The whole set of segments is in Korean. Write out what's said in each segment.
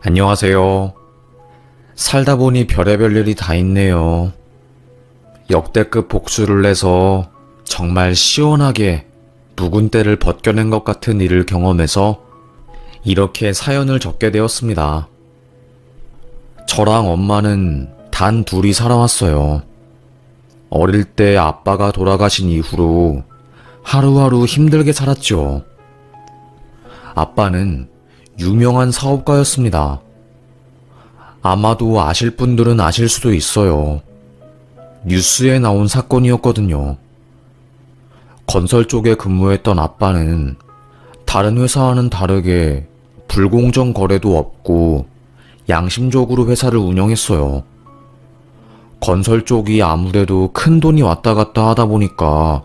안녕하세요. 살다 보니 별의별 일이 다 있네요. 역대급 복수를 내서 정말 시원하게 묵은 때를 벗겨낸 것 같은 일을 경험해서 이렇게 사연을 적게 되었습니다. 저랑 엄마는 단 둘이 살아왔어요. 어릴 때 아빠가 돌아가신 이후로 하루하루 힘들게 살았죠. 아빠는 유명한 사업가였습니다. 아마도 아실 분들은 아실 수도 있어요. 뉴스에 나온 사건이었거든요. 건설 쪽에 근무했던 아빠는 다른 회사와는 다르게 불공정 거래도 없고 양심적으로 회사를 운영했어요. 건설 쪽이 아무래도 큰 돈이 왔다 갔다 하다 보니까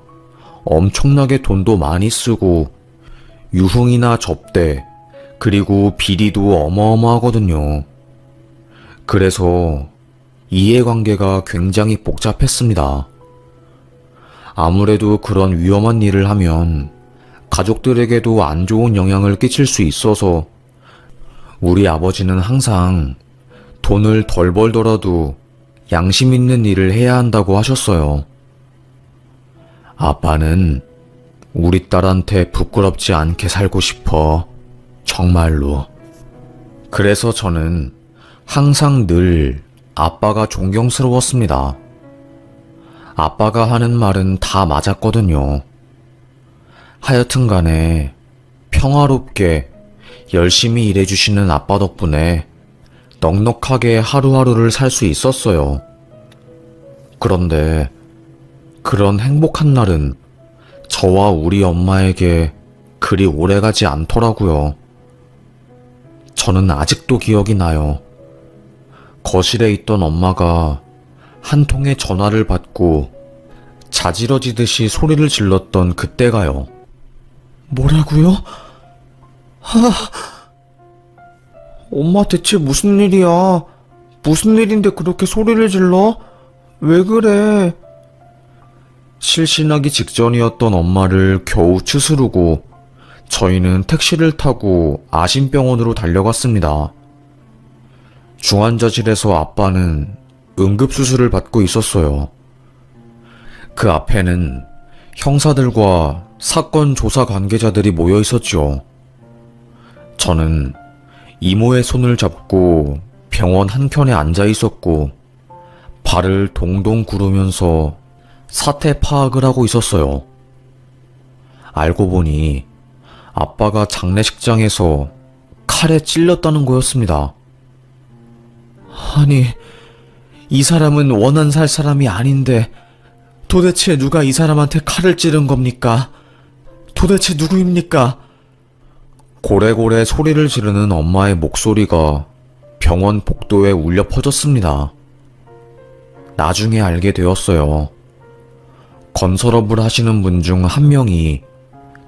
엄청나게 돈도 많이 쓰고 유흥이나 접대, 그리고 비리도 어마어마하거든요. 그래서 이해관계가 굉장히 복잡했습니다. 아무래도 그런 위험한 일을 하면 가족들에게도 안 좋은 영향을 끼칠 수 있어서 우리 아버지는 항상 돈을 덜 벌더라도 양심 있는 일을 해야 한다고 하셨어요. 아빠는 우리 딸한테 부끄럽지 않게 살고 싶어. 정말로. 그래서 저는 항상 늘 아빠가 존경스러웠습니다. 아빠가 하는 말은 다 맞았거든요. 하여튼 간에 평화롭게 열심히 일해주시는 아빠 덕분에 넉넉하게 하루하루를 살 수 있었어요. 그런데 그런 행복한 날은 저와 우리 엄마에게 그리 오래가지 않더라고요. 저는 아직도 기억이 나요. 거실에 있던 엄마가 한 통의 전화를 받고 자지러지듯이 소리를 질렀던 그때가요. 뭐라고요? 엄마 대체 무슨 일이야? 무슨 일인데 그렇게 소리를 질러? 왜 그래? 실신하기 직전이었던 엄마를 겨우 추스르고 저희는 택시를 타고 아심병원으로 달려갔습니다. 중환자실에서 아빠는 응급수술을 받고 있었어요. 그 앞에는 형사들과 사건 조사 관계자들이 모여 있었죠. 저는 이모의 손을 잡고 병원 한켠에 앉아 있었고 발을 동동 구르면서 사태 파악을 하고 있었어요. 알고 보니 아빠가 장례식장에서 칼에 찔렸다는 거였습니다. 아니, 이 사람은 원한 살 사람이 아닌데 도대체 누가 이 사람한테 칼을 찌른 겁니까? 도대체 누구입니까? 고래고래 소리를 지르는 엄마의 목소리가 병원 복도에 울려 퍼졌습니다. 나중에 알게 되었어요. 건설업을 하시는 분 중 한 명이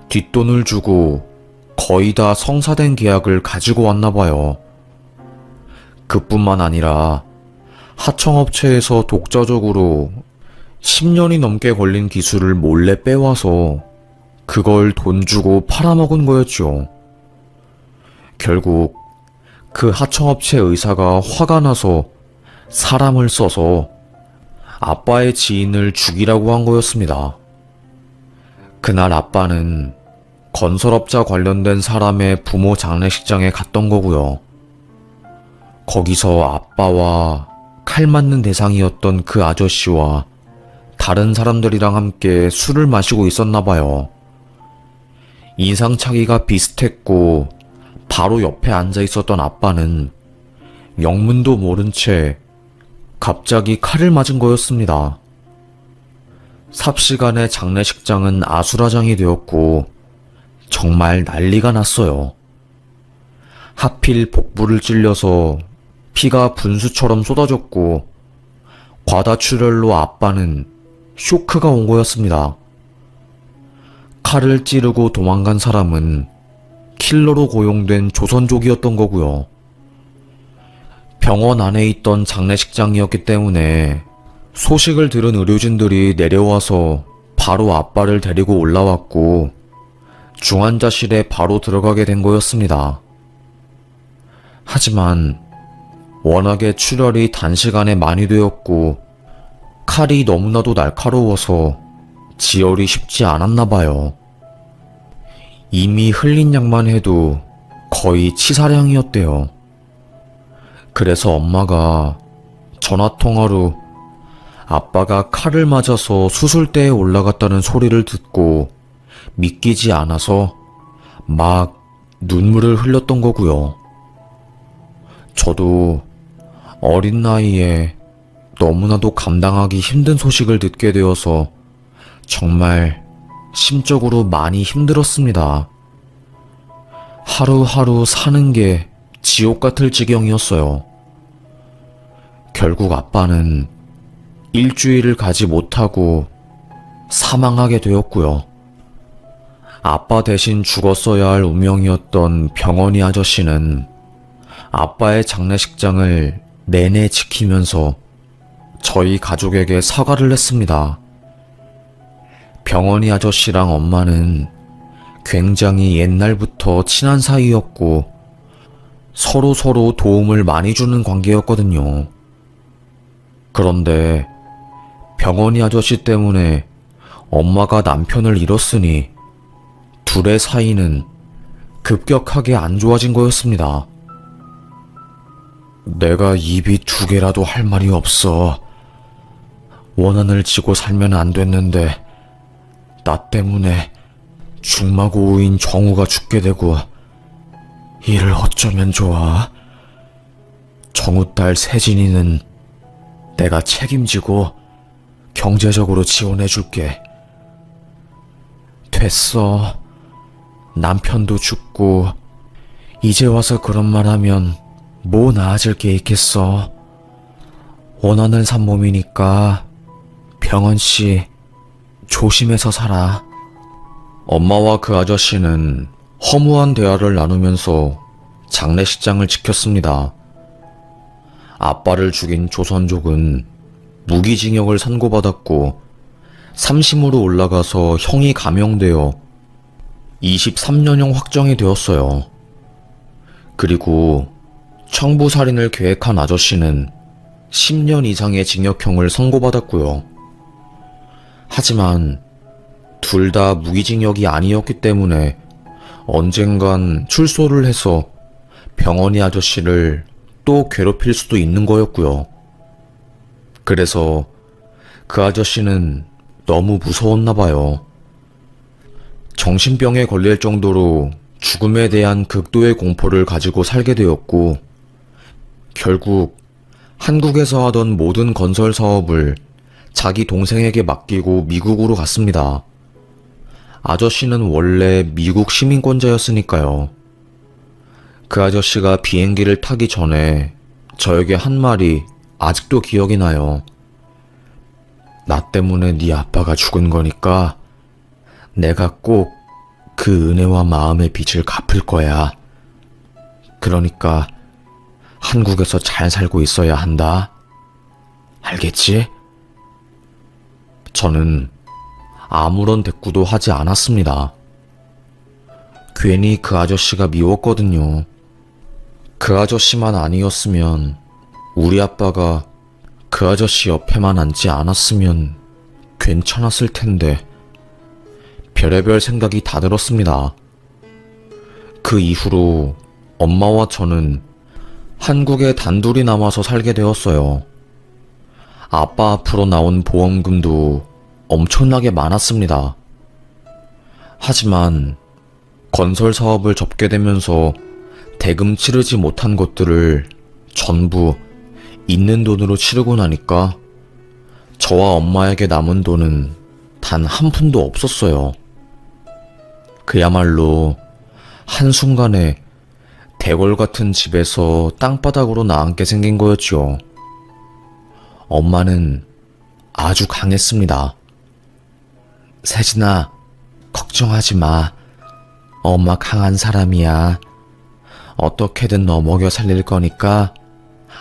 뒷돈을 주고 거의 다 성사된 계약을 가지고 왔나 봐요. 그뿐만 아니라 하청업체에서 독자적으로 10년이 넘게 걸린 기술을 몰래 빼와서 그걸 돈 주고 팔아먹은 거였죠. 결국 그 하청업체 의사가 화가 나서 사람을 써서 아빠의 지인을 죽이라고 한 거였습니다. 그날 아빠는 건설업자 관련된 사람의 부모 장례식장에 갔던 거고요. 거기서 아빠와 칼 맞는 대상이었던 그 아저씨와 다른 사람들이랑 함께 술을 마시고 있었나 봐요. 인상차기가 비슷했고 바로 옆에 앉아 있었던 아빠는 영문도 모른 채 갑자기 칼을 맞은 거였습니다. 삽시간에 장례식장은 아수라장이 되었고 정말 난리가 났어요. 하필 복부를 찔려서 피가 분수처럼 쏟아졌고 과다출혈로 아빠는 쇼크가 온 거였습니다. 칼을 찌르고 도망간 사람은 킬러로 고용된 조선족이었던 거고요. 병원 안에 있던 장례식장이었기 때문에 소식을 들은 의료진들이 내려와서 바로 아빠를 데리고 올라왔고 중환자실에 바로 들어가게 된 거였습니다. 하지만 워낙에 출혈이 단시간에 많이 되었고 칼이 너무나도 날카로워서 지혈이 쉽지 않았나 봐요. 이미 흘린 양만 해도 거의 치사량이었대요. 그래서 엄마가 전화통화로 아빠가 칼을 맞아서 수술대에 올라갔다는 소리를 듣고 믿기지 않아서 막 눈물을 흘렸던 거고요. 저도 어린 나이에 너무나도 감당하기 힘든 소식을 듣게 되어서 정말 심적으로 많이 힘들었습니다. 하루하루 사는 게 지옥 같을 지경이었어요. 결국 아빠는 일주일을 가지 못하고 사망하게 되었고요. 아빠 대신 죽었어야 할 운명이었던 병원이 아저씨는 아빠의 장례식장을 내내 지키면서 저희 가족에게 사과를 했습니다. 병원이 아저씨랑 엄마는 굉장히 옛날부터 친한 사이였고 서로 도움을 많이 주는 관계였거든요. 그런데 병원이 아저씨 때문에 엄마가 남편을 잃었으니 둘의 사이는 급격하게 안 좋아진 거였습니다. 내가 입이 두 개라도 할 말이 없어. 원한을 지고 살면 안 됐는데 나 때문에 중마고우인 정우가 죽게 되고 이를 어쩌면 좋아. 정우 딸 세진이는 내가 책임지고 경제적으로 지원해줄게. 됐어. 남편도 죽고 이제 와서 그런 말 하면 뭐 나아질 게 있겠어. 원한을 산 몸이니까 병원씨 조심해서 살아. 엄마와 그 아저씨는 허무한 대화를 나누면서 장례식장을 지켰습니다. 아빠를 죽인 조선족은 무기징역을 선고받았고 3심으로 올라가서 형이 감형되어 23년형 확정이 되었어요. 그리고 청부살인을 계획한 아저씨는 10년 이상의 징역형을 선고받았고요. 하지만 둘 다 무기징역이 아니었기 때문에 언젠간 출소를 해서 병원이 아저씨를 또 괴롭힐 수도 있는 거였고요. 그래서 그 아저씨는 너무 무서웠나 봐요. 정신병에 걸릴 정도로 죽음에 대한 극도의 공포를 가지고 살게 되었고, 결국 한국에서 하던 모든 건설 사업을 자기 동생에게 맡기고 미국으로 갔습니다. 아저씨는 원래 미국 시민권자였으니까요. 그 아저씨가 비행기를 타기 전에 저에게 한 말이 아직도 기억이 나요. 나 때문에 네 아빠가 죽은 거니까 내가 꼭 그 은혜와 마음의 빚을 갚을 거야. 그러니까 한국에서 잘 살고 있어야 한다. 알겠지? 저는 아무런 대꾸도 하지 않았습니다. 괜히 그 아저씨가 미웠거든요. 그 아저씨만 아니었으면, 우리 아빠가 그 아저씨 옆에만 앉지 않았으면 괜찮았을 텐데, 별의별 생각이 다 들었습니다. 그 이후로 엄마와 저는 한국에 단둘이 남아서 살게 되었어요. 아빠 앞으로 나온 보험금도 엄청나게 많았습니다. 하지만 건설 사업을 접게 되면서 대금 치르지 못한 것들을 전부 있는 돈으로 치르고 나니까 저와 엄마에게 남은 돈은 단 한 푼도 없었어요. 그야말로 한순간에 대궐 같은 집에서 땅바닥으로 나앉게 생긴 거였죠. 엄마는 아주 강했습니다. 세진아, 걱정하지 마. 엄마 강한 사람이야. 어떻게든 너 먹여 살릴 거니까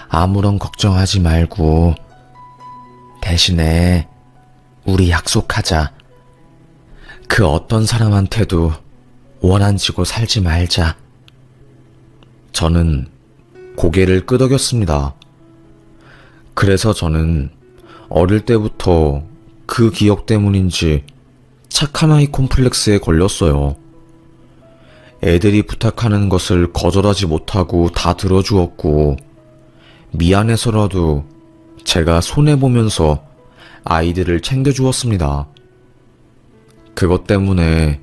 아무런 걱정하지 말고, 대신에 우리 약속하자. 그 어떤 사람한테도 원한 지고 살지 말자. 저는 고개를 끄덕였습니다. 그래서 저는 어릴 때부터 그 기억 때문인지 착한 아이 콤플렉스에 걸렸어요. 애들이 부탁하는 것을 거절하지 못하고 다 들어주었고, 미안해서라도 제가 손해보면서 아이들을 챙겨주었습니다. 그것 때문에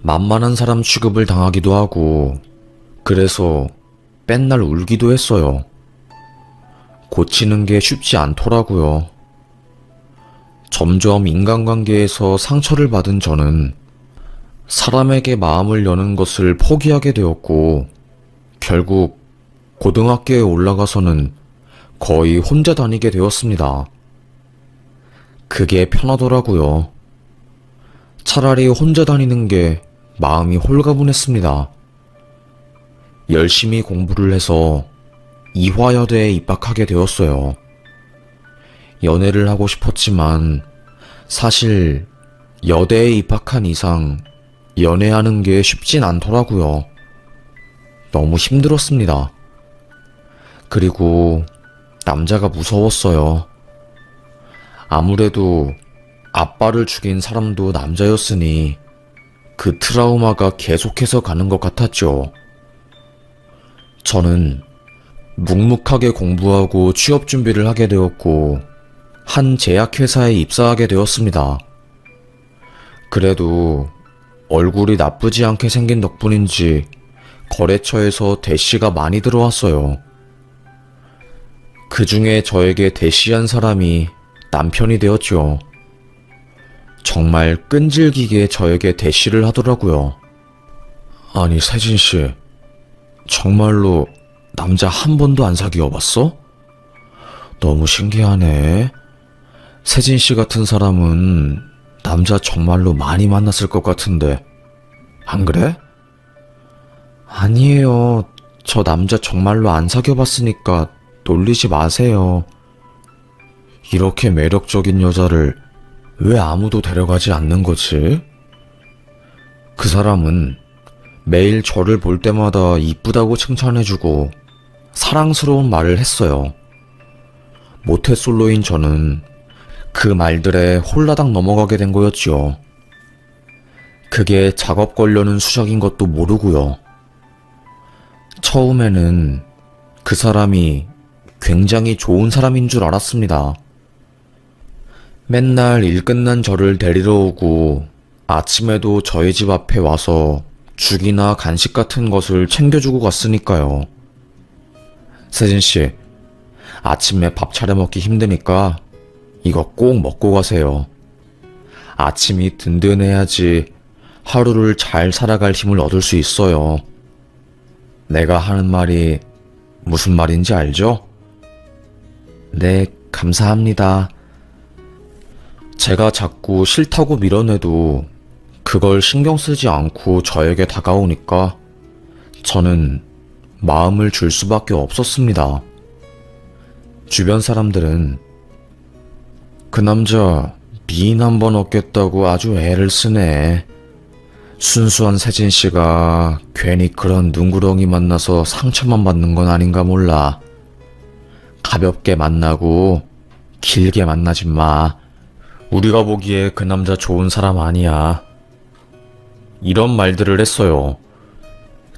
만만한 사람 취급을 당하기도 하고, 그래서 맨날 울기도 했어요. 고치는 게 쉽지 않더라고요. 점점 인간관계에서 상처를 받은 저는 사람에게 마음을 여는 것을 포기하게 되었고, 결국 고등학교에 올라가서는 거의 혼자 다니게 되었습니다. 그게 편하더라고요. 차라리 혼자 다니는 게 마음이 홀가분했습니다. 열심히 공부를 해서 이화여대에 입학하게 되었어요. 연애를 하고 싶었지만 사실 여대에 입학한 이상 연애하는 게 쉽진 않더라고요. 너무 힘들었습니다. 그리고 남자가 무서웠어요. 아무래도 아빠를 죽인 사람도 남자였으니 그 트라우마가 계속해서 가는 것 같았죠. 저는 묵묵하게 공부하고 취업 준비를 하게 되었고, 한 제약회사에 입사하게 되었습니다. 그래도 얼굴이 나쁘지 않게 생긴 덕분인지 거래처에서 대시가 많이 들어왔어요. 그 중에 저에게 대시한 사람이 남편이 되었죠. 정말 끈질기게 저에게 대시를 하더라고요. 아니, 세진씨, 정말로 남자 한 번도 안 사귀어봤어? 너무 신기하네. 세진씨 같은 사람은 남자 정말로 많이 만났을 것 같은데, 안 그래? 아니에요. 저 남자 정말로 안 사귀어봤으니까 놀리지 마세요. 이렇게 매력적인 여자를 왜 아무도 데려가지 않는 거지? 그 사람은 매일 저를 볼 때마다 이쁘다고 칭찬해주고 사랑스러운 말을 했어요. 모태솔로인 저는 그 말들에 홀라당 넘어가게 된 거였지요. 그게 작업 관련은 수작인 것도 모르고요. 처음에는 그 사람이 굉장히 좋은 사람인 줄 알았습니다. 맨날 일 끝난 저를 데리러 오고 아침에도 저희 집 앞에 와서 죽이나 간식 같은 것을 챙겨주고 갔으니까요. 세진씨, 아침에 밥 차려 먹기 힘드니까 이거 꼭 먹고 가세요. 아침이 든든해야지 하루를 잘 살아갈 힘을 얻을 수 있어요. 내가 하는 말이 무슨 말인지 알죠? 네, 감사합니다. 제가 자꾸 싫다고 밀어내도 그걸 신경 쓰지 않고 저에게 다가오니까 저는 마음을 줄 수밖에 없었습니다. 주변 사람들은 그 남자 미인 한 번 얻겠다고 아주 애를 쓰네. 순수한 세진씨가 괜히 그런 눈구렁이 만나서 상처만 받는 건 아닌가 몰라. 가볍게 만나고 길게 만나지 마. 우리가 보기에 그 남자 좋은 사람 아니야. 이런 말들을 했어요.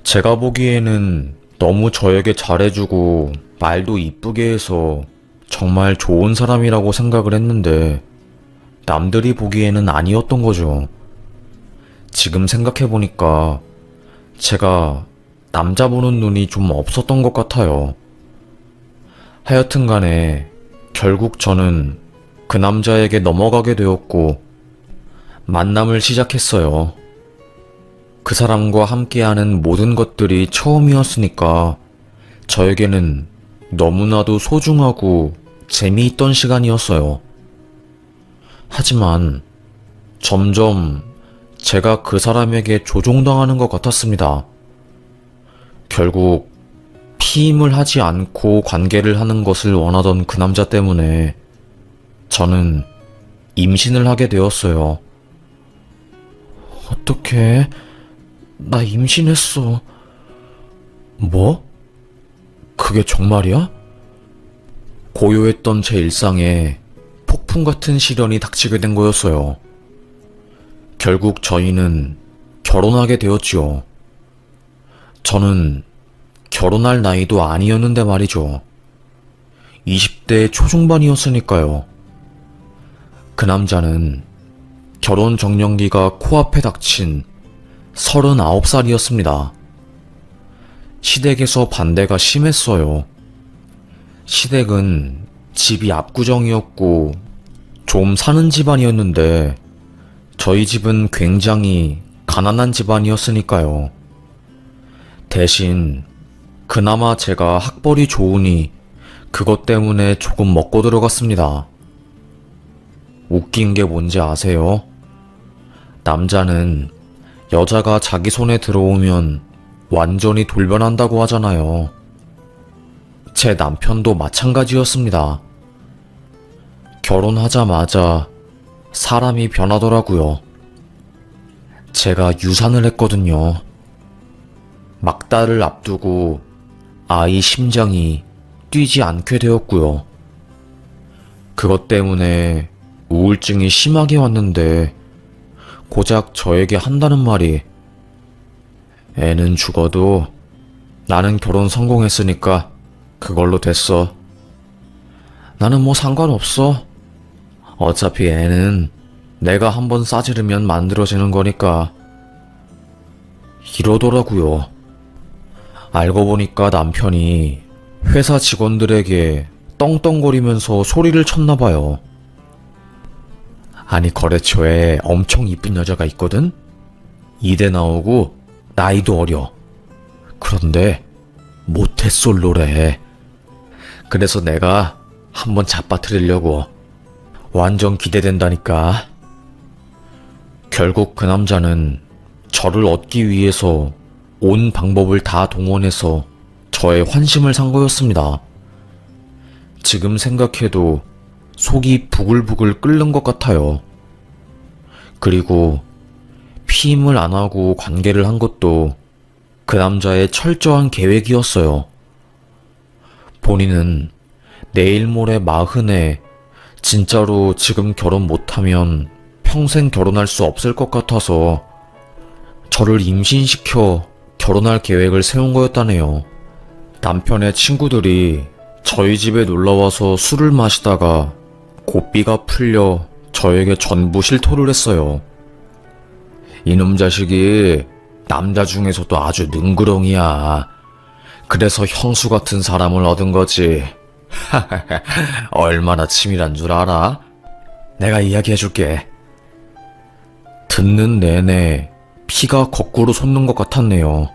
제가 보기에는 너무 저에게 잘해주고 말도 이쁘게 해서 정말 좋은 사람이라고 생각을 했는데 남들이 보기에는 아니었던 거죠. 지금 생각해보니까 제가 남자 보는 눈이 좀 없었던 것 같아요. 하여튼 간에 결국 저는 그 남자에게 넘어가게 되었고 만남을 시작했어요. 그 사람과 함께하는 모든 것들이 처음이었으니까 저에게는 너무나도 소중하고 재미있던 시간이었어요. 하지만 점점 제가 그 사람에게 조종당하는 것 같았습니다. 결국 피임을 하지 않고 관계를 하는 것을 원하던 그 남자 때문에 저는 임신을 하게 되었어요. 어떡해? 나 임신했어. 뭐? 그게 정말이야? 고요했던 제 일상에 폭풍 같은 시련이 닥치게 된 거였어요. 결국 저희는 결혼하게 되었지요. 저는 결혼할 나이도 아니었는데 말이죠. 20대 초중반이었으니까요. 그 남자는 결혼 정년기가 코앞에 닥친 39살이었습니다. 시댁에서 반대가 심했어요. 시댁은 집이 압구정이었고 좀 사는 집안이었는데 저희 집은 굉장히 가난한 집안이었으니까요. 대신 그나마 제가 학벌이 좋으니 그것 때문에 조금 먹고 들어갔습니다. 웃긴 게 뭔지 아세요? 남자는 여자가 자기 손에 들어오면 완전히 돌변한다고 하잖아요. 제 남편도 마찬가지였습니다. 결혼하자마자 사람이 변하더라고요. 제가 유산을 했거든요. 막달을 앞두고 아이 심장이 뛰지 않게 되었고요. 그것 때문에 우울증이 심하게 왔는데 고작 저에게 한다는 말이 애는 죽어도 나는 결혼 성공했으니까 그걸로 됐어. 나는 뭐 상관없어. 어차피 애는 내가 한번 싸지르면 만들어지는 거니까. 이러더라고요. 알고 보니까 남편이 회사 직원들에게 떵떵거리면서 소리를 쳤나봐요. 아니 거래처에 엄청 이쁜 여자가 있거든? 이대 나오고 나이도 어려. 그런데 모태솔로래. 그래서 내가 한번 잡아뜨리려고. 완전 기대된다니까. 결국 그 남자는 저를 얻기 위해서 온 방법을 다 동원해서 저의 환심을 산 거였습니다. 지금 생각해도 속이 부글부글 끓는 것 같아요. 그리고 피임을 안 하고 관계를 한 것도 그 남자의 철저한 계획이었어요. 본인은 내일 모레 40에 진짜로 지금 결혼 못하면 평생 결혼할 수 없을 것 같아서 저를 임신시켜 결혼할 계획을 세운 거였다네요. 남편의 친구들이 저희 집에 놀러와서 술을 마시다가 고삐가 풀려 저에게 전부 실토를 했어요. 이놈 자식이 남자 중에서도 아주 능구렁이야. 그래서 형수 같은 사람을 얻은 거지. 얼마나 치밀한 줄 알아? 내가 이야기해줄게. 듣는 내내 피가 거꾸로 솟는 것 같았네요.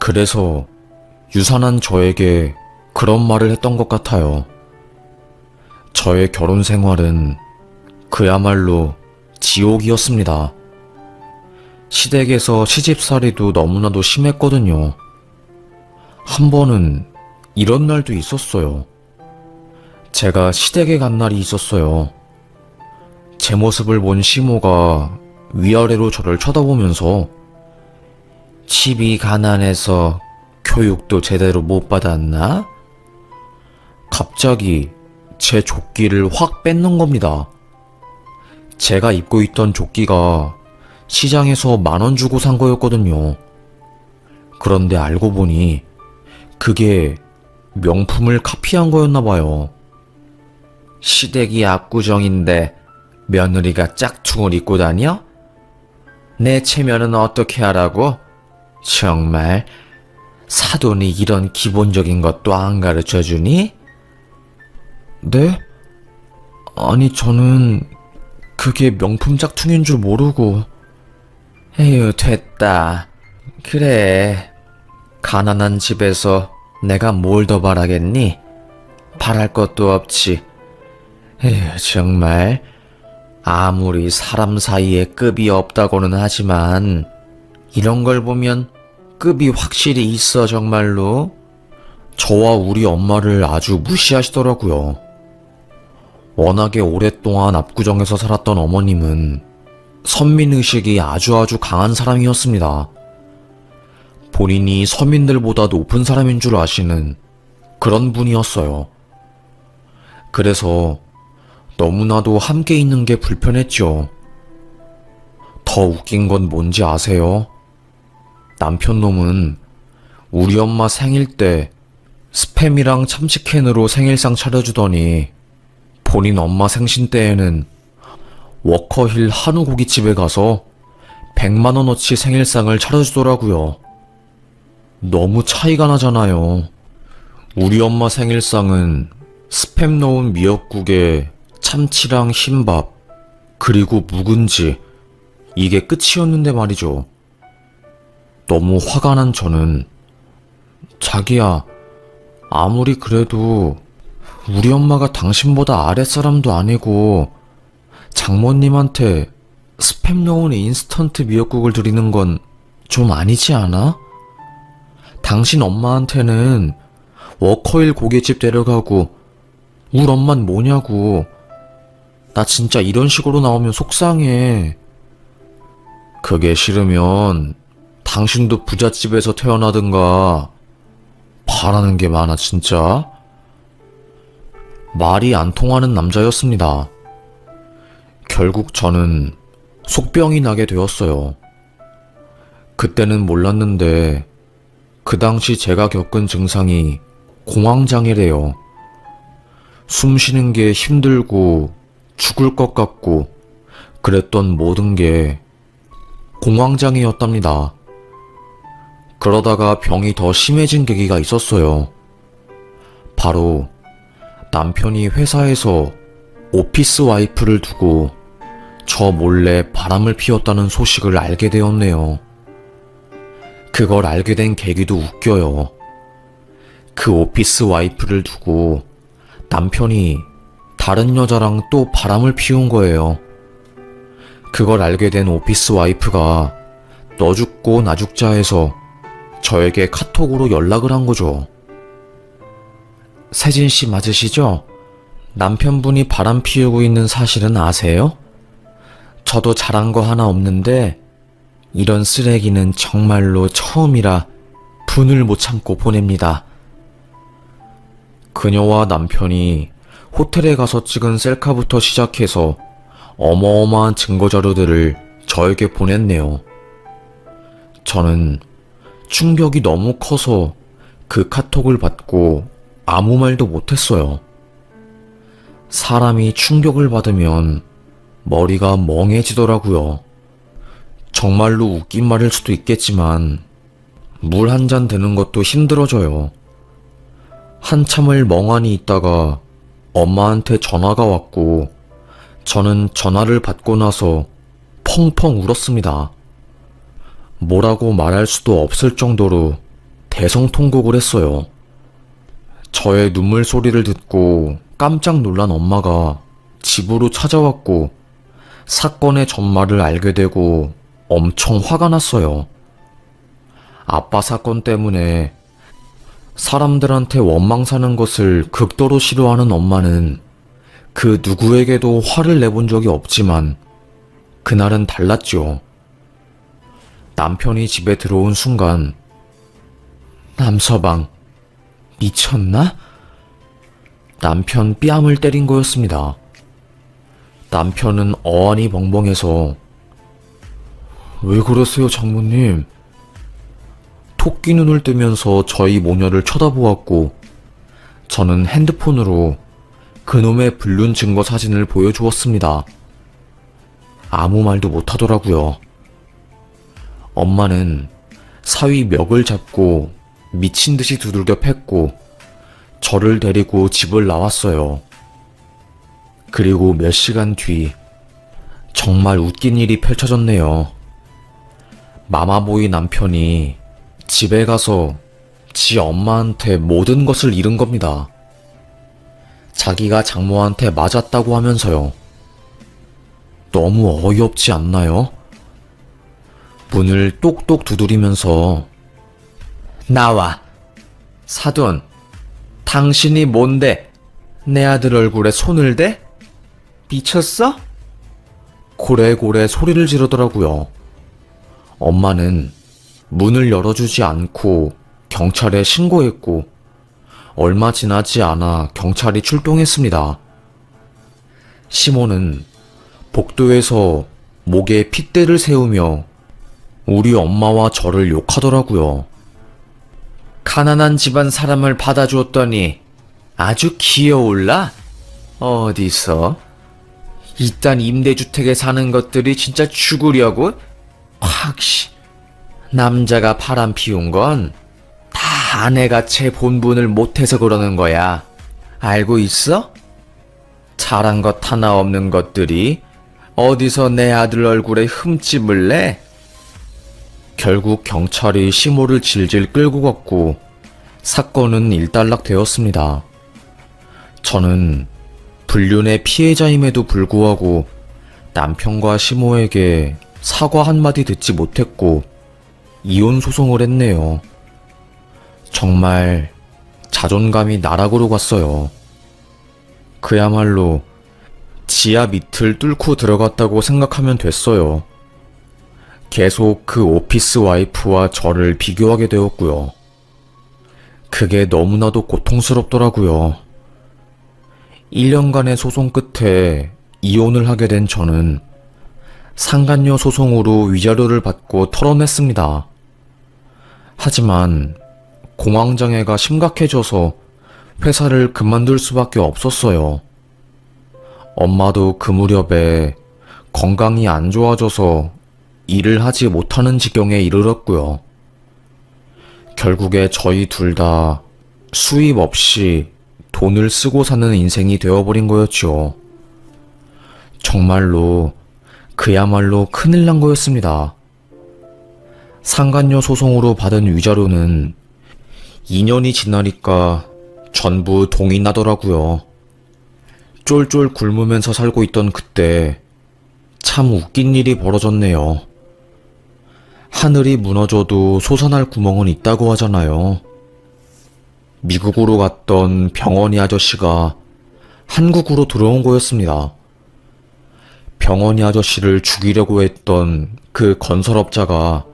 그래서 유산한 저에게 그런 말을 했던 것 같아요. 저의 결혼 생활은 그야말로 지옥이었습니다. 시댁에서 시집살이도 너무나도 심했거든요. 한 번은 이런 날도 있었어요. 제가 시댁에 간 날이 있었어요. 제 모습을 본 시모가 위아래로 저를 쳐다보면서 집이 가난해서 교육도 제대로 못 받았나? 갑자기 제 조끼를 확 뺏는 겁니다. 제가 입고 있던 조끼가 시장에서 10,000원 주고 산 거였거든요. 그런데 알고 보니 그게 명품을 카피한 거였나 봐요. 시댁이 압구정인데 며느리가 짝퉁을 입고 다녀? 내 체면은 어떻게 하라고? 정말 사돈이 이런 기본적인 것도 안 가르쳐주니? 네? 아니 저는 그게 명품 짝퉁인 줄 모르고. 에휴 됐다. 그래 가난한 집에서 내가 뭘 더 바라겠니? 바랄 것도 없지. 에휴 정말 아무리 사람 사이에 급이 없다고는 하지만 이런 걸 보면 급이 확실히 있어 정말로. 저와 우리 엄마를 아주 무시하시더라고요. 워낙에 오랫동안 압구정에서 살았던 어머님은 선민의식이 아주 강한 사람이었습니다. 본인이 서민들보다 높은 사람인 줄 아시는 그런 분이었어요. 그래서 너무나도 함께 있는 게 불편했죠. 더 웃긴 건 뭔지 아세요? 남편 놈은 우리 엄마 생일 때 스팸이랑 참치캔으로 생일상 차려주더니 본인 엄마 생신 때에는 워커힐 한우 고깃집에 가서 100만 원어치 생일상을 차려주더라고요. 너무 차이가 나잖아요. 우리 엄마 생일상은 스팸 넣은 미역국에 참치랑 흰밥, 그리고 묵은지, 이게 끝이었는데 말이죠. 너무 화가 난 저는 자기야, 아무리 그래도 우리 엄마가 당신보다 아랫사람도 아니고 장모님한테 스팸 넣은 인스턴트 미역국을 드리는 건 좀 아니지 않아? 당신 엄마한테는 워커힐 고깃집 데려가고 울 엄만 뭐냐고. 나 진짜 이런 식으로 나오면 속상해. 그게 싫으면 당신도 부잣집에서 태어나든가. 바라는 게 많아 진짜. 말이 안 통하는 남자였습니다. 결국 저는 속병이 나게 되었어요. 그때는 몰랐는데 그 당시 제가 겪은 증상이 공황장애래요. 숨 쉬는 게 힘들고 죽을 것 같고 그랬던 모든 게 공황장애였답니다. 그러다가 병이 더 심해진 계기가 있었어요. 바로 남편이 회사에서 오피스 와이프를 두고 저 몰래 바람을 피웠다는 소식을 알게 되었네요. 그걸 알게 된 계기도 웃겨요. 그 오피스 와이프를 두고 남편이 다른 여자랑 또 바람을 피운 거예요. 그걸 알게 된 오피스 와이프가 너 죽고 나 죽자 해서 저에게 카톡으로 연락을 한 거죠. 세진 씨 맞으시죠? 남편분이 바람 피우고 있는 사실은 아세요? 저도 잘한 거 하나 없는데 이런 쓰레기는 정말로 처음이라 분을 못 참고 보냅니다. 그녀와 남편이 호텔에 가서 찍은 셀카부터 시작해서 어마어마한 증거자료들을 저에게 보냈네요. 저는 충격이 너무 커서 그 카톡을 받고 아무 말도 못했어요. 사람이 충격을 받으면 머리가 멍해지더라고요. 정말로 웃긴 말일 수도 있겠지만 물 한 잔 드는 것도 힘들어져요. 한참을 멍하니 있다가 엄마한테 전화가 왔고 저는 전화를 받고 나서 펑펑 울었습니다. 뭐라고 말할 수도 없을 정도로 대성통곡을 했어요. 저의 눈물 소리를 듣고 깜짝 놀란 엄마가 집으로 찾아왔고 사건의 전말을 알게 되고 엄청 화가 났어요. 아빠 사건 때문에 사람들한테 원망 사는 것을 극도로 싫어하는 엄마는 그 누구에게도 화를 내본 적이 없지만 그날은 달랐죠. 남편이 집에 들어온 순간 남서방 미쳤나? 남편 뺨을 때린 거였습니다. 남편은 어안이 벙벙해서 왜 그러세요 장모님? 토끼 눈을 뜨면서 저희 모녀를 쳐다보았고 저는 핸드폰으로 그놈의 불륜 증거 사진을 보여주었습니다. 아무 말도 못하더라고요. 엄마는 사위 멱을 잡고 미친 듯이 두들겨 팼고 저를 데리고 집을 나왔어요. 그리고 몇 시간 뒤 정말 웃긴 일이 펼쳐졌네요. 마마보이 남편이 집에 가서 지 엄마한테 모든 것을 잃은 겁니다. 자기가 장모한테 맞았다고 하면서요. 너무 어이없지 않나요? 문을 똑똑 두드리면서 나와. 사돈, 당신이 뭔데 내 아들 얼굴에 손을 대? 미쳤어? 고래고래 소리를 지르더라고요. 엄마는 문을 열어주지 않고 경찰에 신고했고, 얼마 지나지 않아 경찰이 출동했습니다. 시모는 복도에서 목에 핏대를 세우며 우리 엄마와 저를 욕하더라고요. 가난한 집안 사람을 받아주었더니 아주 기어올라? 어디서? 이딴 임대주택에 사는 것들이 진짜 죽으려고? 확시. 남자가 바람 피운 건 다 아내가 제 본분을 못해서 그러는 거야. 알고 있어? 잘한 것 하나 없는 것들이 어디서 내 아들 얼굴에 흠집을 내? 결국 경찰이 시모를 질질 끌고 갔고 사건은 일단락되었습니다. 저는 불륜의 피해자임에도 불구하고 남편과 시모에게 사과 한마디 듣지 못했고 이혼 소송을 했네요. 정말 자존감이 나락으로 갔어요. 그야말로 지하 밑을 뚫고 들어갔다고 생각하면 됐어요. 계속 그 오피스 와이프와 저를 비교하게 되었고요. 그게 너무나도 고통스럽더라고요. 1년간의 소송 끝에 이혼을 하게 된 저는 상간녀 소송으로 위자료를 받고 털어냈습니다. 하지만 공황장애가 심각해져서 회사를 그만둘 수밖에 없었어요. 엄마도 그 무렵에 건강이 안 좋아져서 일을 하지 못하는 지경에 이르렀고요. 결국에 저희 둘 다 수입 없이 돈을 쓰고 사는 인생이 되어버린 거였죠. 정말로 그야말로 큰일 난 거였습니다. 상간녀 소송으로 받은 위자료는 2년이 지나니까 전부 동이 나더라고요. 쫄쫄 굶으면서 살고 있던 그때 참 웃긴 일이 벌어졌네요. 하늘이 무너져도 솟아날 구멍은 있다고 하잖아요. 미국으로 갔던 병원이 아저씨가 한국으로 들어온 거였습니다. 병원이 아저씨를 죽이려고 했던 그 건설업자가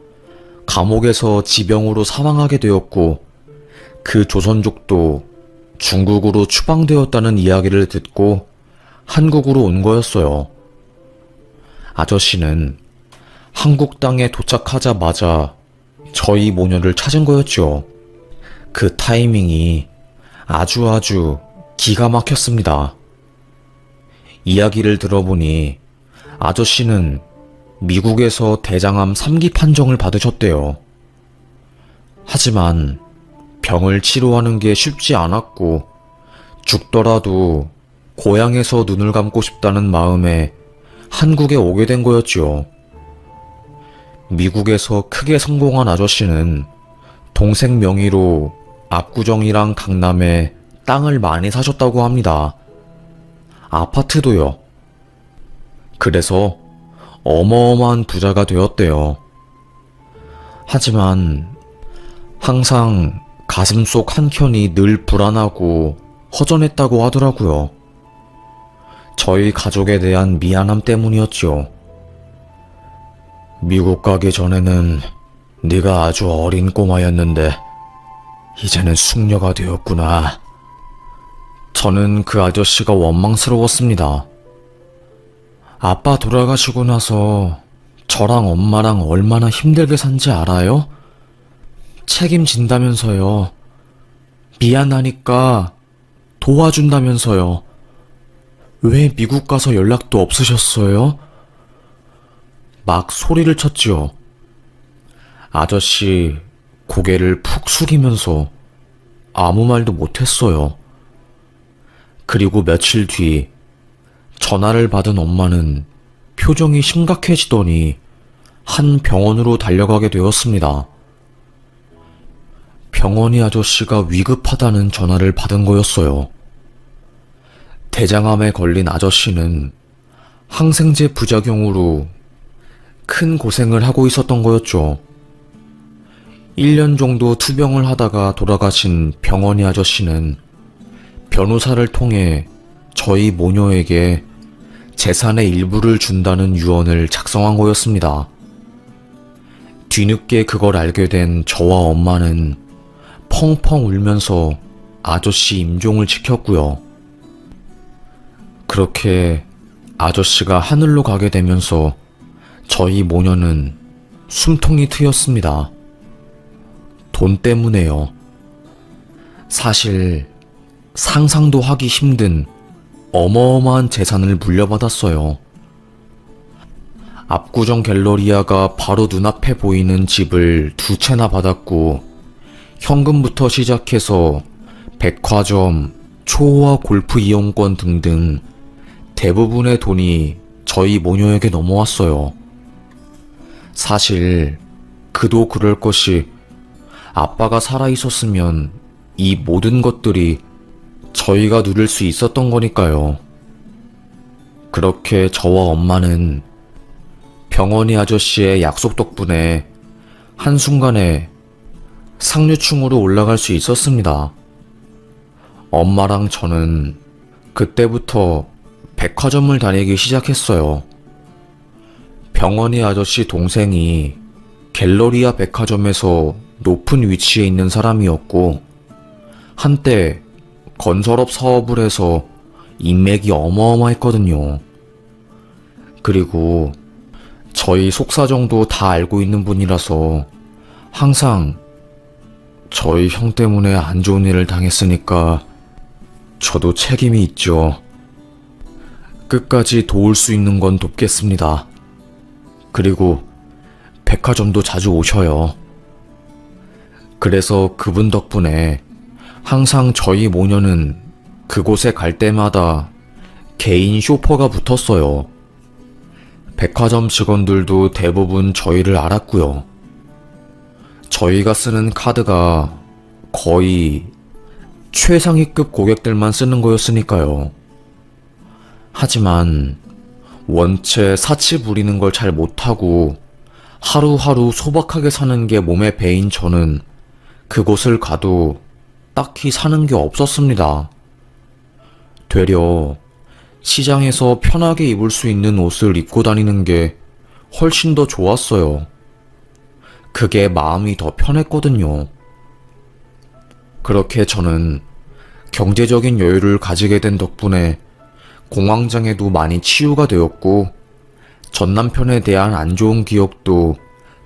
감옥에서 지병으로 사망하게 되었고 그 조선족도 중국으로 추방되었다는 이야기를 듣고 한국으로 온 거였어요. 아저씨는 한국 땅에 도착하자마자 저희 모녀를 찾은 거였죠. 그 타이밍이 아주 기가 막혔습니다. 이야기를 들어보니 아저씨는 미국에서 대장암 3기 판정을 받으셨대요. 하지만 병을 치료하는 게 쉽지 않았고 죽더라도 고향에서 눈을 감고 싶다는 마음에 한국에 오게 된 거였죠. 미국에서 크게 성공한 아저씨는 동생 명의로 압구정이랑 강남에 땅을 많이 사셨다고 합니다. 아파트도요. 그래서 어마어마한 부자가 되었대요. 하지만 항상 가슴속 한켠이 늘 불안하고 허전했다고 하더라고요. 저희 가족에 대한 미안함 때문이었죠. 미국 가기 전에는 네가 아주 어린 꼬마였는데 이제는 숙녀가 되었구나. 저는 그 아저씨가 원망스러웠습니다. 아빠 돌아가시고 나서 저랑 엄마랑 얼마나 힘들게 산지 알아요? 책임진다면서요. 미안하니까 도와준다면서요. 왜 미국 가서 연락도 없으셨어요? 막 소리를 쳤지요. 아저씨 고개를 푹 숙이면서 아무 말도 못했어요. 그리고 며칠 뒤 전화를 받은 엄마는 표정이 심각해지더니 한 병원으로 달려가게 되었습니다. 병원이 아저씨가 위급하다는 전화를 받은 거였어요. 대장암에 걸린 아저씨는 항생제 부작용으로 큰 고생을 하고 있었던 거였죠. 1년 정도 투병을 하다가 돌아가신 병원이 아저씨는 변호사를 통해 저희 모녀에게 재산의 일부를 준다는 유언을 작성한 거였습니다. 뒤늦게 그걸 알게 된 저와 엄마는 펑펑 울면서 아저씨 임종을 지켰고요. 그렇게 아저씨가 하늘로 가게 되면서 저희 모녀는 숨통이 트였습니다. 돈 때문에요. 사실 상상도 하기 힘든 어마어마한 재산을 물려받았어요. 압구정 갤러리아가 바로 눈앞에 보이는 집을 2채나 받았고, 현금부터 시작해서 백화점, 초호화 골프 이용권 등등 대부분의 돈이 저희 모녀에게 넘어왔어요. 사실 그도 그럴 것이, 아빠가 살아있었으면 이 모든 것들이 저희가 누릴 수 있었던 거니까요. 그렇게 저와 엄마는 병원이 아저씨의 약속 덕분에 한순간에 상류층으로 올라갈 수 있었습니다. 엄마랑 저는 그때부터 백화점을 다니기 시작했어요. 병원이 아저씨 동생이 갤러리아 백화점에서 높은 위치에 있는 사람이었고, 한때 건설업 사업을 해서 인맥이 어마어마했거든요. 그리고 저희 속사정도 다 알고 있는 분이라서 항상 저희 형 때문에 안 좋은 일을 당했으니까 저도 책임이 있죠. 끝까지 도울 수 있는 건 돕겠습니다. 그리고 백화점도 자주 오셔요. 그래서 그분 덕분에 항상 저희 모녀는 그곳에 갈 때마다 개인 쇼퍼가 붙었어요. 백화점 직원들도 대부분 저희를 알았고요. 저희가 쓰는 카드가 거의 최상위급 고객들만 쓰는 거였으니까요. 하지만 원체 사치 부리는 걸 잘 못하고 하루하루 소박하게 사는 게 몸에 배인 저는 그곳을 가도 딱히 사는 게 없었습니다. 되려 시장에서 편하게 입을 수 있는 옷을 입고 다니는 게 훨씬 더 좋았어요. 그게 마음이 더 편했거든요. 그렇게 저는 경제적인 여유를 가지게 된 덕분에 공황장애도 많이 치유가 되었고, 전 남편에 대한 안 좋은 기억도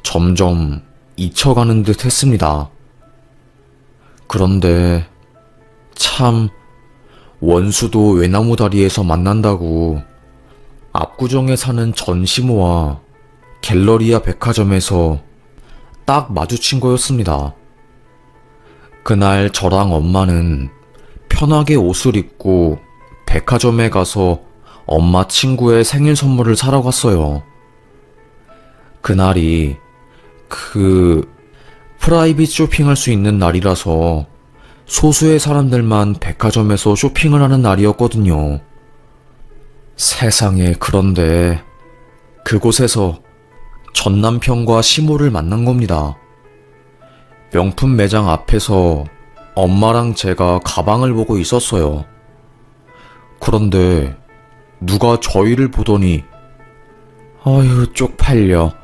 점점 잊혀가는 듯 했습니다. 그런데 참, 원수도 외나무 다리에서 만난다고 압구정에 사는 전시모와 갤러리아 백화점에서 딱 마주친 거였습니다. 그날 저랑 엄마는 편하게 옷을 입고 백화점에 가서 엄마 친구의 생일 선물을 사러 갔어요. 그날이 프라이빗 쇼핑할 수 있는 날이라서 소수의 사람들만 백화점에서 쇼핑을 하는 날이었거든요. 세상에, 그런데 그곳에서 전 남편과 시모를 만난 겁니다. 명품 매장 앞에서 엄마랑 제가 가방을 보고 있었어요. 그런데 누가 저희를 보더니 "어휴, 쪽팔려.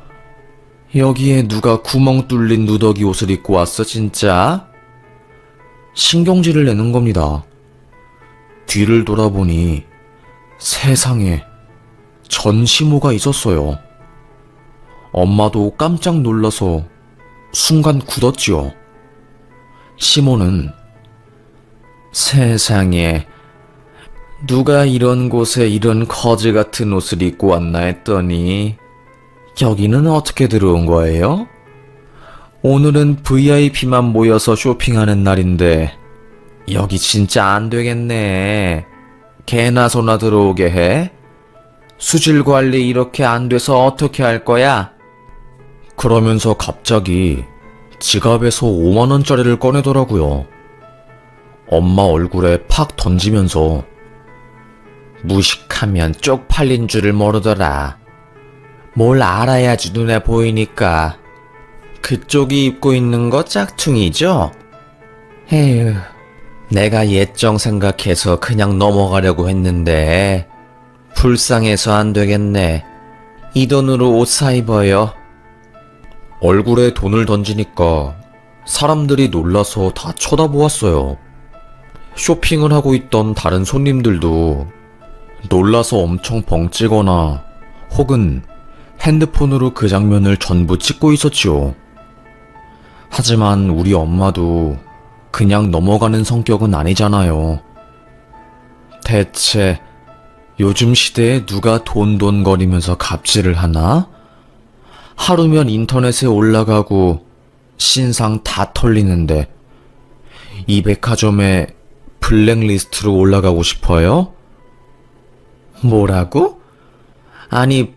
여기에 누가 구멍 뚫린 누더기 옷을 입고 왔어 진짜?" 신경질을 내는 겁니다. 뒤를 돌아보니 세상에 전시모가 있었어요. 엄마도 깜짝 놀라서 순간 굳었지요. 시모는 "세상에, 누가 이런 곳에 이런 거지 같은 옷을 입고 왔나 했더니 여기는 어떻게 들어온 거예요? 오늘은 VIP만 모여서 쇼핑하는 날인데 여기 진짜 안 되겠네. 개나 소나 들어오게 해? 수질 관리 이렇게 안 돼서 어떻게 할 거야?" 그러면서 갑자기 지갑에서 5만원짜리를 꺼내더라고요. 엄마 얼굴에 팍 던지면서 "무식하면 쪽팔린 줄을 모르더라. 뭘 알아야지 눈에 보이니까. 그쪽이 입고 있는 거 짝퉁이죠? 에휴, 내가 옛정 생각해서 그냥 넘어가려고 했는데 불쌍해서 안 되겠네. 이 돈으로 옷 사 입어요." 얼굴에 돈을 던지니까 사람들이 놀라서 다 쳐다보았어요. 쇼핑을 하고 있던 다른 손님들도 놀라서 엄청 벙찌거나 혹은 핸드폰으로 그 장면을 전부 찍고 있었지요. 하지만 우리 엄마도 그냥 넘어가는 성격은 아니잖아요. 대체 요즘 시대에 누가 돈돈거리면서 갑질을 하나? 하루면 인터넷에 올라가고 신상 다 털리는데 이 백화점에 블랙리스트로 올라가고 싶어요? 뭐라고? 아니,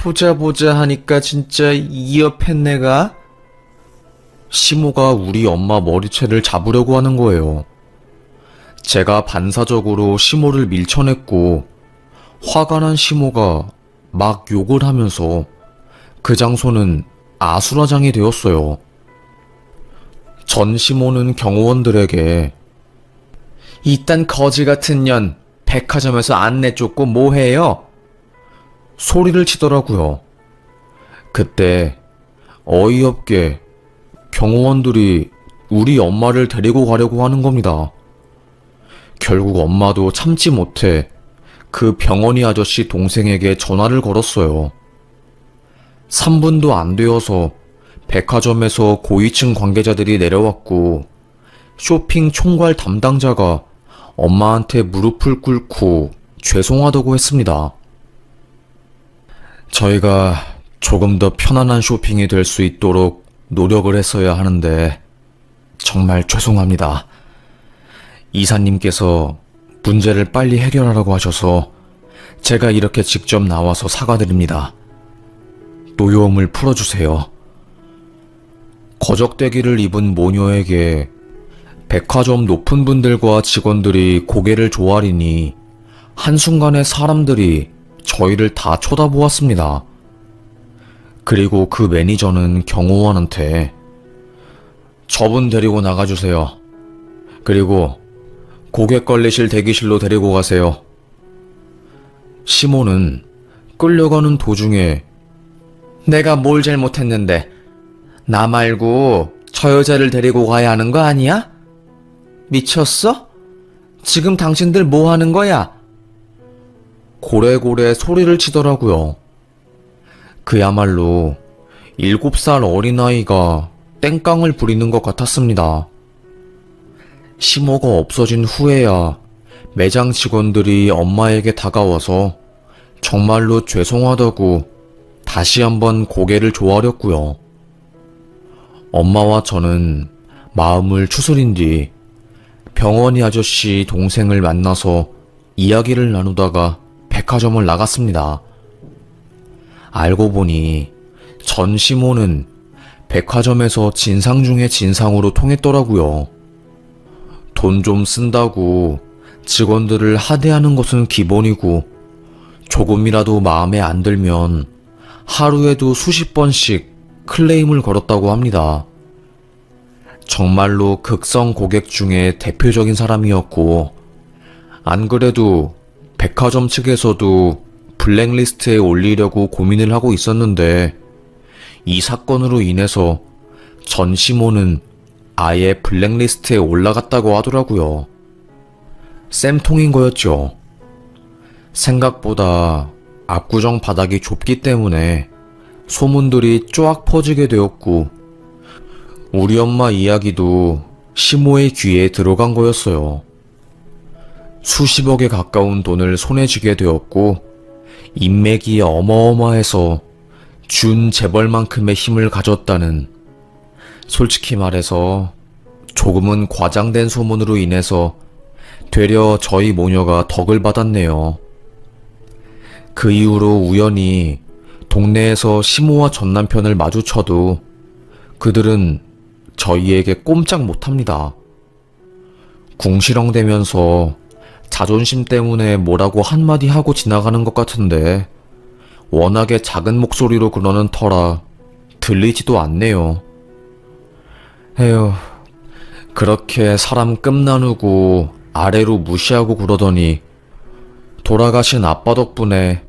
보자 하니까 진짜 이어팬네가? 시모가 우리 엄마 머리채를 잡으려고 하는 거예요. 제가 반사적으로 시모를 밀쳐냈고 화가 난 시모가 막 욕을 하면서 그 장소는 아수라장이 되었어요. 전 시모는 경호원들에게 이딴 거지 같은 년 백화점에서 안내 쫓고 뭐해요? 소리를 치더라고요. 그때 어이없게 경호원들이 우리 엄마를 데리고 가려고 하는 겁니다. 결국 엄마도 참지 못해 그 병원이 아저씨 동생에게 전화를 걸었어요. 3분도 안 되어서 백화점에서 고위층 관계자들이 내려왔고 쇼핑 총괄 담당자가 엄마한테 무릎을 꿇고 죄송하다고 했습니다. 저희가 조금 더 편안한 쇼핑이 될 수 있도록 노력을 했어야 하는데 정말 죄송합니다. 이사님께서 문제를 빨리 해결하라고 하셔서 제가 이렇게 직접 나와서 사과드립니다. 노여움을 풀어주세요. 거적대기를 입은 모녀에게 백화점 높은 분들과 직원들이 고개를 조아리니 한순간에 사람들이 저희를 다 쳐다보았습니다. 그리고 그 매니저는 경호원한테 저분 데리고 나가주세요. 그리고 고객 관리실 대기실로 데리고 가세요. 시모는 끌려가는 도중에 내가 뭘 잘못했는데 나 말고 저 여자를 데리고 가야 하는 거 아니야? 미쳤어? 지금 당신들 뭐 하는 거야? 고래고래 소리를 치더라고요. 그야말로 7살 어린아이가 땡깡을 부리는 것 같았습니다. 시모가 없어진 후에야 매장 직원들이 엄마에게 다가와서 정말로 죄송하다고 다시 한번 고개를 조아렸고요. 엄마와 저는 마음을 추스린 뒤 병원이 아저씨 동생을 만나서 이야기를 나누다가 백화점을 나갔습니다. 알고 보니 전 시모는 백화점에서 진상 중에 진상으로 통했더라고요. 돈 좀 쓴다고 직원들을 하대하는 것은 기본이고 조금이라도 마음에 안 들면 하루에도 수십 번씩 클레임을 걸었다고 합니다. 정말로 극성 고객 중에 대표적인 사람이었고 안 그래도 백화점 측에서도 블랙리스트에 올리려고 고민을 하고 있었는데 이 사건으로 인해서 전 시모는 아예 블랙리스트에 올라갔다고 하더라고요. 쌤통인 거였죠. 생각보다 압구정 바닥이 좁기 때문에 소문들이 쫙 퍼지게 되었고 우리 엄마 이야기도 시모의 귀에 들어간 거였어요. 수십억에 가까운 돈을 손에 쥐게 되었고 인맥이 어마어마해서 준 재벌만큼의 힘을 가졌다는, 솔직히 말해서 조금은 과장된 소문으로 인해서 되려 저희 모녀가 덕을 받았네요. 그 이후로 우연히 동네에서 시모와 전 남편을 마주쳐도 그들은 저희에게 꼼짝 못합니다. 궁시렁대면서 자존심 때문에 뭐라고 한마디 하고 지나가는 것 같은데 워낙에 작은 목소리로 그러는 터라 들리지도 않네요. 에휴, 그렇게 사람 끔 나누고 아래로 무시하고 그러더니 돌아가신 아빠 덕분에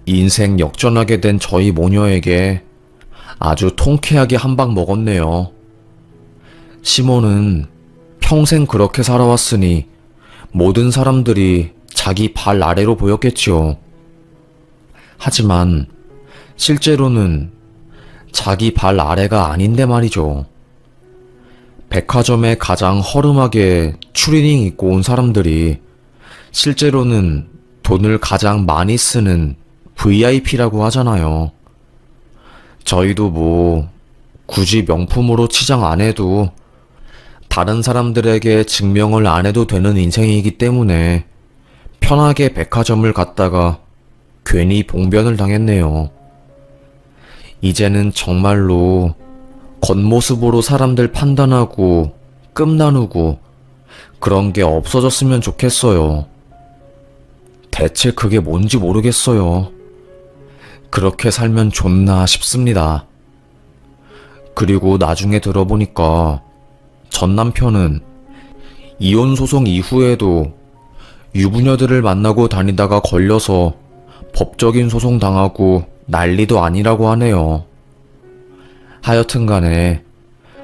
인생 역전하게 된 저희 모녀에게 아주 통쾌하게 한 방 먹었네요. 시몬은 평생 그렇게 살아왔으니 모든 사람들이 자기 발 아래로 보였겠지요. 하지만 실제로는 자기 발 아래가 아닌데 말이죠. 백화점에 가장 허름하게 추리닝 입고 온 사람들이 실제로는 돈을 가장 많이 쓰는 VIP라고 하잖아요. 저희도 뭐 굳이 명품으로 치장 안 해도 다른 사람들에게 증명을 안 해도 되는 인생이기 때문에 편하게 백화점을 갔다가 괜히 봉변을 당했네요. 이제는 정말로 겉모습으로 사람들 판단하고 끔 나누고 그런 게 없어졌으면 좋겠어요. 대체 그게 뭔지 모르겠어요. 그렇게 살면 좋나 싶습니다. 그리고 나중에 들어보니까 전 남편은 이혼 소송 이후에도 유부녀들을 만나고 다니다가 걸려서 법적인 소송 당하고 난리도 아니라고 하네요. 하여튼 간에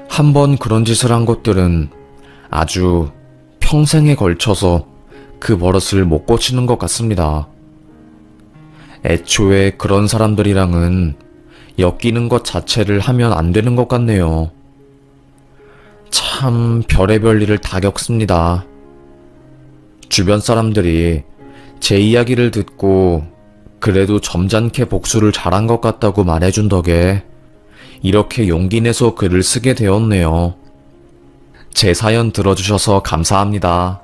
한번 그런 짓을 한 것들은 아주 평생에 걸쳐서 그 버릇을 못 고치는 것 같습니다. 애초에 그런 사람들이랑은 엮이는 것 자체를 하면 안 되는 것 같네요. 참 별의별 일을 다 겪습니다. 주변 사람들이 제 이야기를 듣고 그래도 점잖게 복수를 잘한 것 같다고 말해준 덕에 이렇게 용기 내서 글을 쓰게 되었네요. 제 사연 들어주셔서 감사합니다.